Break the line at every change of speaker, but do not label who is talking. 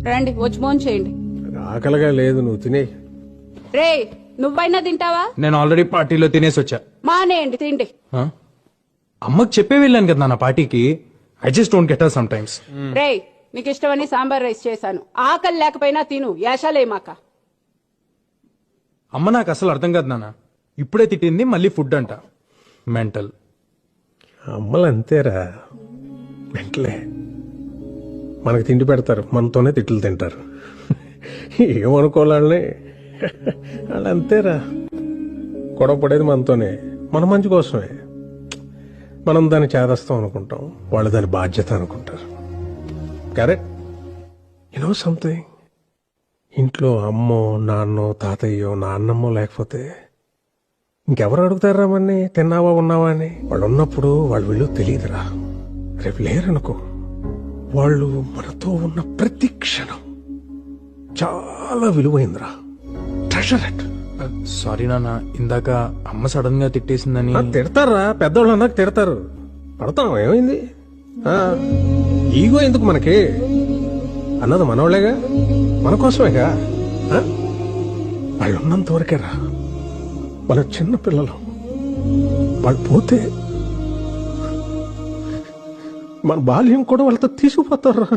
రండి వచ్చి ఫోన్ చేయండి.
ఆకలిగా లేదు, నువ్వు తినే.
రే నువ్వైనా తింటావా?
నేను ఆల్రెడీ పార్టీలో తినేసి వచ్చా.
మానేయండి తిండి.
ఆ? అమ్మకి చెప్పే వెళ్ళాను కదా నా పార్టీకి. I just don't get her sometimes.
రే నీకు ఇష్టమని సాంబార్ రైస్ చేశాను. ఆకలి లేకపోయినా తిను, యాషాలేమాక.
అమ్మ నాకు అసలు అర్థం కాదు నాన్న. ఇప్పుడే తిట్టింది, మళ్ళీ ఫుడ్ అంట. మెంటల్.
అమ్మలు అంతేరా, వెంటలే మనకి తిండి పెడతారు, మనతోనే తిట్లు తింటారు. ఏమనుకోవాలని వాళ్ళు అంతేరా. గొడవ పడేది మనతోనే, మన మంచి కోసమే. మనం దాన్ని చేదస్తాం అనుకుంటాం, వాళ్ళు దాని బాధ్యత అనుకుంటారు. కరెక్ట్. యూనో సంథింగ్, ఇంట్లో అమ్మో నాన్నో తాతయ్యో నాన్నమ్మో లేకపోతే ఇంకెవరు అడుగుతారా మన్ని తిన్నావా ఉన్నావా అని? వాళ్ళు ఉన్నప్పుడు వాళ్ళు విలువ తెలియదురా. రేపు లేరనుకో, వాళ్ళు మనతో ఉన్న ప్రతి క్షణం చాలా విలువైందిరా. Treasure it.
సారీ నాన్న, ఇందాక అమ్మ సడన్ గా తిట్టేసిందని.
తిడతారా, పెద్దోళ్ళు అన్నాక తిడతారు. పడతాం, ఏమైంది? ఈగో ఎందుకు మనకి? అన్నది మనోళ్లేగా, మన కోసమేగా. వాళ్ళు ఉన్నంత వరకేరా. వాళ్ళ చిన్న పిల్లలు, వాళ్ళు పోతే మన బాల్యం కూడా వాళ్ళతో తీసుకుపోతారా.